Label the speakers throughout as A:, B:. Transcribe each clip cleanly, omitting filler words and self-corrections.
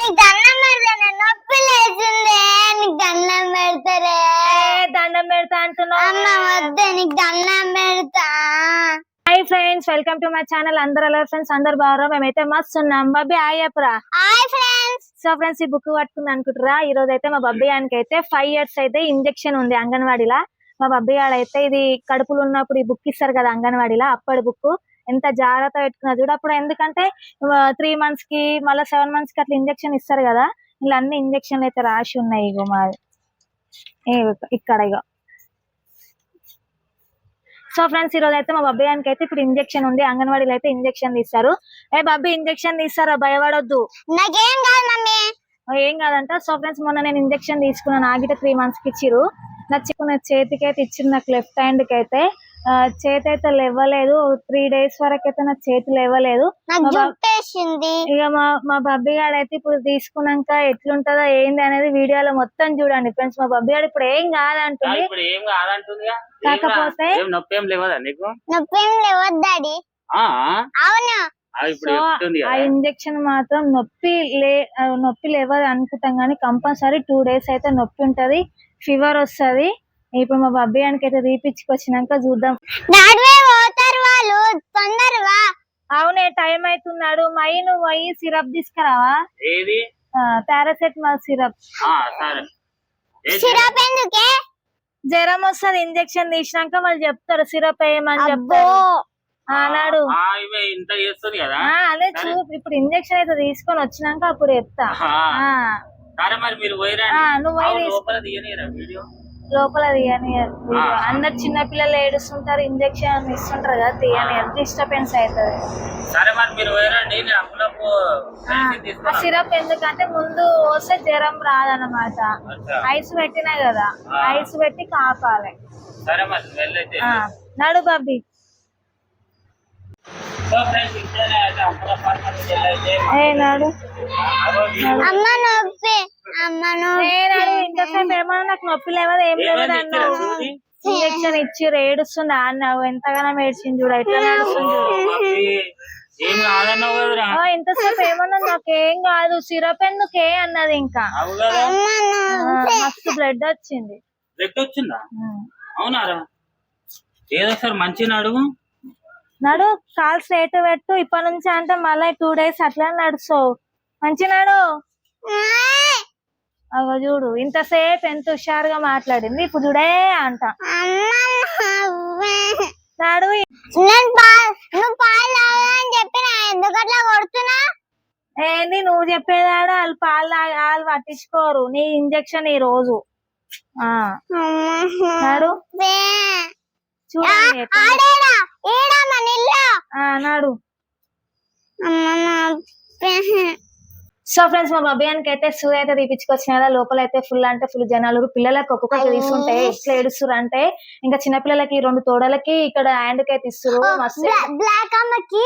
A: నొప్పి లేచిందే నీకు దండం పెడతారే
B: దండం పెడతా అంటున్నావు
A: అమ్మ వద్దే నీకు దండం పెడతా.
B: Hi friends, welcome to my channel. అందరు ఎలా ఫ్రెండ్స్? అందరు బాగా? మేమైతే మస్తు ఉన్నాం. బబ్బీ హాయ్ చెప్పరా.
A: Hi friends.
B: సో ఫ్రెండ్స్, ఈ బుక్ పట్టుకుంది అనుకుంటారా? ఈ రోజు అయితే మా బబ్బీ గానికి అయితే 5 years అయితే ఇంజెక్షన్ ఉంది అంగన్వాడీలా. మా బబ్బీ గాడైతే ఇది కడుపులో ఉన్నప్పుడు ఈ బుక్ ఇస్తారు కదా అంగన్వాడీలా, అప్పటి బుక్ ఎంత జాగ్రత్త పెట్టుకున్నా చూడు. అప్పుడు ఎందుకంటే 3 months కి మళ్ళీ 7 months కి అట్లా ఇంజెక్షన్ ఇస్తారు కదా. ఇలా అన్ని ఇంజెక్షన్లు అయితే రాసి ఉన్నాయి. ఇగో మాది ఇక్కడ ఇగో. సో ఫ్రెండ్స్, ఈ రోజు అయితే మా బబ్బీ గానికి అయితే ఇప్పుడు ఇంజెక్షన్ ఉంది. అంగన్వాడీలో అయితే ఇంజెక్షన్ తీస్తారు. బబ్బీ ఇంజెక్షన్ తీస్తారా? భయపడొద్దు.
A: నాకేం కాదు మమ్మీ.
B: ఏం కాదంట. సో ఫ్రెండ్స్, మొన్న నేను ఇంజెక్షన్ తీసుకున్నాను. ఆగితే 3 months కి ఇచ్చిరు. నా చేతికి అయితే ఇచ్చింది. నాకు లెఫ్ట్ హ్యాండ్ కి అయితే చేతి అయితే లేవలేదు. 3 days వరకు అయితే నా చేతి లేవలేదు. ఇక మా బబ్బీ గాడు అయితే ఇప్పుడు తీసుకున్నాక ఎట్లుంటదో ఏంది అనేది వీడియోలో మొత్తం చూడండి ఫ్రెండ్స్. మా బబ్బీ గాడు ఇప్పుడు ఏం కాదంటుంది. కాకపోతే
C: నొప్పి ఏం లేవదా నీకు?
A: నొప్పి ఏం లేవద్దు డాడీ. అవును.
B: ఆ ఇంజెక్షన్ మాత్రం నొప్పి లేవదు అనుకుంటాం కానీ కంపల్సరీ 2 days అయితే నొప్పి ఉంటది, ఫీవర్ వస్తది. ఇప్పుడు మా బబ్బీ గానికి అయితే తీపిచ్చుకొచ్చినాక చూద్దాం.
A: వాళ్ళు తొందరగా.
B: అవునే, టైం అవుతున్నాడు. నువ్వు పోయి సిరప్ తీసుకురావా?
C: ఏది?
B: Paracetamol syrup.
A: సిరప్ ఎందుకే?
B: జ్వరం వస్తుంది. ఇంజెక్షన్ తీసినాక మళ్ళీ చెప్తారు సిరప్ వేయమని చెప్తారు. అన్నాడు. అదే ఇప్పుడు ఇంజెక్షన్ అయితే తీసుకొని వచ్చినాక అప్పుడు చెప్తా. నువ్వు లోపల తీయని అందరు చిన్న పిల్లలు ఏడుస్తుంటారు, ఇంజెక్షన్ ఇస్తుంటారు కదా, తీయని డిస్టర్బెన్స్ అవుతుంది. ఆ సిరప్ ఎందుకంటే ముందు వస్తే జ్వరం రాదన్నమాట. ఐస్ పెట్టినా కదా, ఐస్ పెట్టి కాపాలి. నడు బాబీ. నాడు ఇంతసేపు ఏమన్నా నాకు నొప్పి లేవదు ఏం లేవదు అన్నావు. ఇంజెక్షన్ ఇచ్చి ఏడుస్తుంది అన్నావు. ఎంతగానో ఏడ్చింది చూడ, ఎట్లా ఏడుస్తుంది చూడు. ఇంతసేపు ఏమన్నా నాకేం కాదు, సిరప్ ఎందుకే అన్నది. ఇంకా మస్తు బ్లడ్ వచ్చింది. నడు కాల్ స్ట్రైట్ పెట్టు. ఇప్పటి నుంచి అంటే మళ్ళీ 2 days అట్లా నడుస్తావు. మంచి నాడు. అగో చూడు, ఇంతసేపు ఎంత హుషారుగా మాట్లాడింది, ఇప్పుడు చూడే అంట. నాడు ఏంది నువ్వు చెప్పేదాడు? వాళ్ళు వాళ్ళు పట్టించుకోరు. నీ ఇంజెక్షన్ ఈ రోజు. నాడు చూడండి నాడు. సో ఫ్రెండ్స్, మా బబ్బియానికి అయితే సూర్య అయితే తీపిచ్చుకొచ్చిన కదా. లోపల అయితే ఫుల్ అంటే ఫుల్ జనాలు. పిల్లలకి ఒక్కొక్కటి తీసుకుంటే ఎట్లా ఏడుస్తురు అంటే, ఇంకా చిన్న పిల్లలకి 2 తోడలకి ఇక్కడ హ్యాండ్ కి అయితే ఇస్తారు.
A: బ్లాక్ అమ్మకి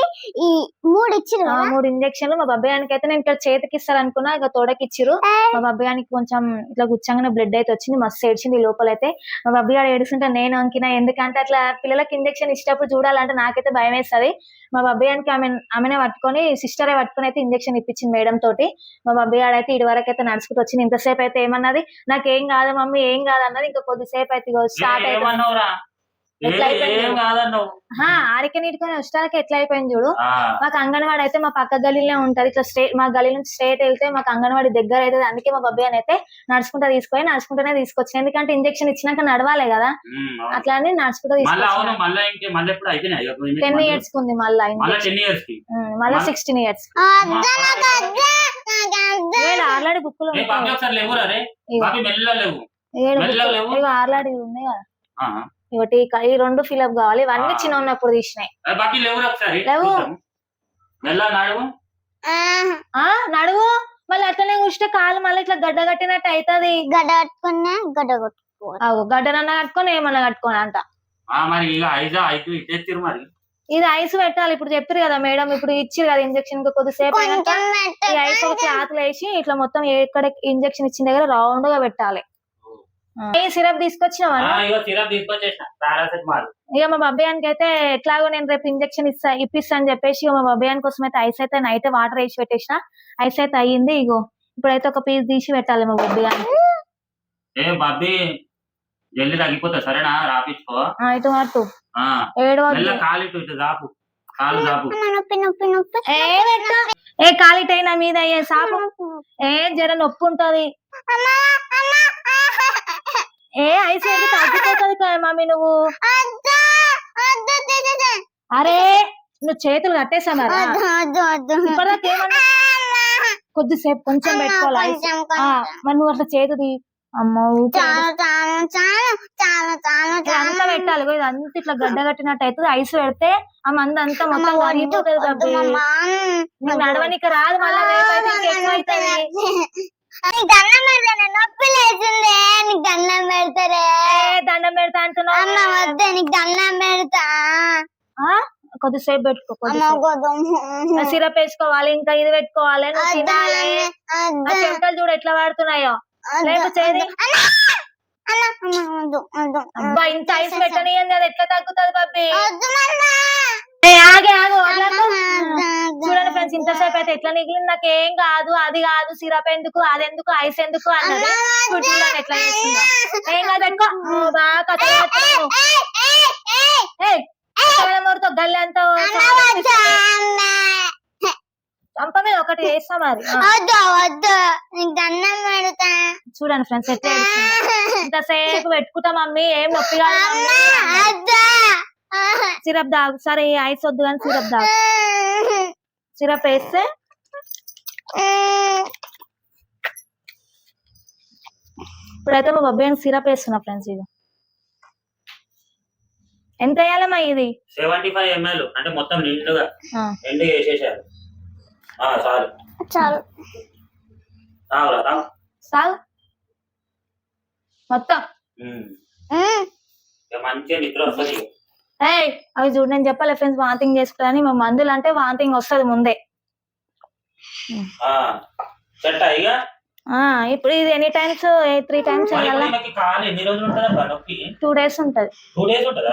A: 3 ఇచ్చిరు,
B: 3 ఇంజక్షన్లు. మా బబ్బియానికి అయితే నేను ఇక్కడ చేతికి ఇస్తారు అనుకున్నా, ఇక తోడకి ఇచ్చిరు. మా బబ్బియానికి కొంచెం ఇట్లా గుచ్చంగానే బ్లడ్ అయితే వచ్చింది, మస్తు ఏడ్చింది. లోపల అయితే మా బబ్బియాడు ఏడుస్తుంటే నేను అంకినా. ఎందుకంటే అట్లా పిల్లలకి ఇంజక్షన్ ఇచ్చేటప్పుడు చూడాలంటే నాకైతే భయం వేస్తుంది. మా బబ్బియానికి ఆమెనే పట్టుకొని, సిస్టరే పట్టుకొని అయితే ఇంజక్షన్ ఇప్పించింది మేడం తోటి. మా బబ్బీ ఆడైతే ఇటు వరకు అయితే నడుచుకుంటూ వచ్చింది. ఇంతసేపు అయితే ఏమన్నది, నాకేం కాదు మమ్మీ ఏం కాదు అన్నది. ఇంకా కొద్దిసేపు అయితే స్టార్ట్ అయితే ఎట్లా అయిపోయింది ఆడికి నీటికొని వచ్చాక ఎట్లా అయిపోయింది చూడు. మాకు అంగన్వాడి అయితే మా పక్క గలీలో ఉంటది. ఇట్లా మా గలీ నుంచి స్ట్రేట్ వెళ్తే మాకు అంగన్వాడి దగ్గర అయితే. అందుకే మా బబ్బీ అని అయితే నడుచుకుంటూనే తీసుకొచ్చింది. ఎందుకంటే ఇంజక్షన్ ఇచ్చినాక నడవాలి కదా, అట్లా అని నడుచుకుంటూ తీసుకొచ్చింది. 10 years ఉంది మళ్ళీ 16 years. ఆల్రెడీ బుక్కులు ఆల్రెడీ ఉన్నాయి కదా. ఒకటి ఈ 2 ఫిల్అప్ కావాలి. ఇవన్నీ చిన్న ఉన్నప్పుడు తీసినాయి. నడువు. మళ్ళీ అట్లనే కూర్చుంటే కాలు మళ్ళీ ఇట్లా గడ్డ కట్టినట్టు అవుతుంది. గడ్డనన్నా కట్టుకొని ఏమన్నా కట్టుకొని అంట. ఇది ఐస్ పెట్టాలి. ఇప్పుడు చెప్పారు కదా మేడం, ఇప్పుడు ఇచ్చారు కదా ఇంజక్షన్. కొద్దిసేపు అయినాక ఈ ఐస్ ఒక క్లాత్ వేసి ఇట్లా మొత్తం ఎక్కడ ఇంజక్షన్ ఇచ్చిన దగ్గర రౌండ్ గా పెట్టాలి. సిరప్ తీసుకొచ్చినావా? ఇక మా బబ్బియానికి అయితే ఎట్లాగో నేను రేపు ఇంజక్షన్ ఇప్పిస్తా అని చెప్పేసి మా బబ్బియాని కోసం అయితే ఐస్ అయితే నైట్ వాటర్ వేసి పెట్టేసిన. ఐస్ అయితే అయ్యింది. ఇగో ఇప్పుడైతే ఒక పీస్ తీసి పెట్టాలి మా బొబ్బి అని.
C: ఏ బాబీ జల్దీ తగ్గిపోతా సరేనా రాపించుకో.
B: ఇటు అటు
C: ఆ,
B: ఏడు
C: మెల్ల కాలు ఇటు దాపు కాలు దాపు.
A: నొప్పి నొప్పి నొప్పి
B: ఏ కాలిటైనా మీద అయ్యే సాపు. ఏ జర నొప్పి ఉంటది.
A: అమ్మా, అమ్మా,
B: ఏ ఐస్ అయితే తగ్గిపోతుంది కదా మమ్మీ నువ్వు.
A: వద్దు, వద్దు, వద్దు,
B: అరే నువ్వు చేతులు కట్టేసా మరి
A: వద్దు, వద్దు, వద్దు.
B: ఇప్పటిదాకా ఏమన్నా కొద్దిసేపు కొంచెం పెట్టుకోవాలి ఐస్.
A: కొంచెం,
B: మరి నువ్వు అట్లా చేతుది అమ్మ
A: చాలు చాలు చాలు చాలు చాలు
B: అంతా
A: చాలు.
B: పెట్టాలి ఇగో ఇదంతా ఇట్లా గడ్డ కట్టినట్టు అవుతుంది. ఐస్ పెడితే ఆ మంద అంతా మొత్తం
A: అమ్మ, వద్దు,
B: కరిగిపోతుంది
A: వద్దు,
B: కాబట్టి
A: అమ్మా.
B: నువ్వు నడవనికి రాదు మళ్ళీ రేపైతే ఇంకెక్కువ అవుతుంది.
A: నీకు దండం పెడతానే, నొప్పి లేచిందే. నీకు దండం పెడతారే.
B: దండం పెడతా అంటున్నావు.
A: అమ్మ వద్దే, నీకు దండం పెడతా.
B: కొద్దిసేపు పెట్టుకో.
A: అమ్మ
B: కొద్దిసేపు సిరప్ వేసుకోవాలి, ఇంకా ఇది పెట్టుకోవాలి, నువ్వు తినాలి. ఆ చెమటలు చూడు ఎట్లా వాడుతున్నాయో. రేపు చేది అబ్బా ఇంత ఐస్ పెట్టనియండి అది ఎట్లా తగ్గుతుంది బాబీ. ఆగే ఆగు వదలకు. చూడండి ఫ్రెండ్స్ ఇంతసేపు అయితే ఎట్లా మిగిలింది. నాకు ఏం కాదు, అది కాదు, సిరప్ ఎందుకు, అది ఎందుకు, ఐస్ ఎందుకు అన్నది. చూడండి ఎట్లా చేస్తుందో. ఏం కాదు ఎక్కువ బాగా కథ గల్లి అంతా చంప మీద ఒకటి వేస్తా మరి.
A: వద్దు, నీకు దండం పెడతా.
B: చూడండి ఫ్రెండ్స్ ఎట్లా ఇంతసేపు పెట్టుకుంటా మమ్మీ ఏం నొప్పి కాదు. సిరప్ దాగు. సరే ఐస్ వద్దు కానీ సిరప్ దాగు. సిరప్ వేస్తే ఇప్పుడైతే మా బొబ్బయ్య సిరప్ వేస్తున్నా ఫ్రెండ్స్. ఇది ఎంత వేయాలమ్మా ఇది?
C: 75 ml అంటే మొత్తం నిండుగా వేసేసారు. చాలు
A: చాలు
C: తాగురా
B: చాలు మొత్తం.
C: మంచిగా నిద్ర వస్తుంది.
B: అవి చూడు నేను చెప్పాలి ఫ్రెండ్స్ వాంతింగ్ చేసుకుంటారని. మా మందులు అంటే వాంతింగ్ వస్తుంది ముందే. ఇప్పుడు ఇది ఎనీ టైమ్స్ 3 times వేయాలా? 2 days ఉంటది.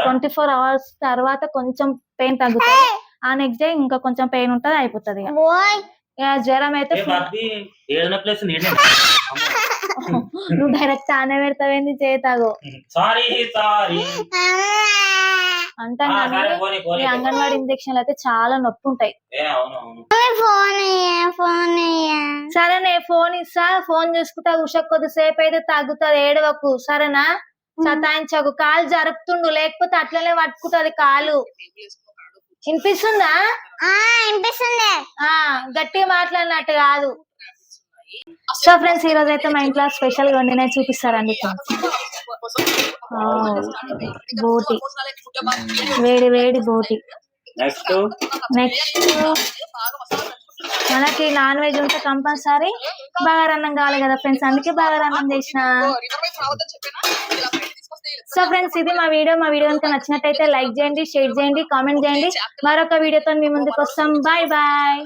B: 24 hours తర్వాత కొంచెం పెయిన్ తగ్గుతుంది. ఆ నెక్స్ట్ డే ఇంకా కొంచెం పెయిన్ ఉంటది, అయిపోతుంది. జ్వరం అయితే నువ్వు డైరెక్ట్ ఆనే పెడతావేంది చేతాగు అంటాం కానీ ఈ అంగన్వాడీ ఇంజక్షన్లు అయితే చాలా నొప్పి ఉంటాయి. సరేనే ఫోన్ ఇస్తా, ఫోన్ చూసుకుంటా ఉష కొద్దిసేపు అయితే తగ్గుతుంది. ఏడవకు సరేనా, సతాయించకు. కాలు జరుపుతుండు లేకపోతే అట్లనే పట్టుకుంటది కాలు. వినిపిస్తుందా?
A: వినిపిస్తుంది.
B: గట్టిగా మాట్లాడినట్టు కాదు. సో ఫ్రెండ్స్ ఈ రోజు అయితే మా ఇంట్లో స్పెషల్ గా వండిన చూపిస్తారండి. బోటి, వేడి వేడి బోటి. నెక్స్ట్ మనకి నాన్ వెజ్ ఉంటే కంపల్సరీ బగారన్నం కావాలి కదా ఫ్రెండ్స్, అందుకే బగారన్నం చేసిన. సో ఫ్రెండ్స్ ఇది మా వీడియో కనుక నచ్చినట్టయితే లైక్ చేయండి, షేర్ చేయండి, కామెంట్ చేయండి. మరొక వీడియోతో మీ ముందుకు వస్తాం. Bye bye.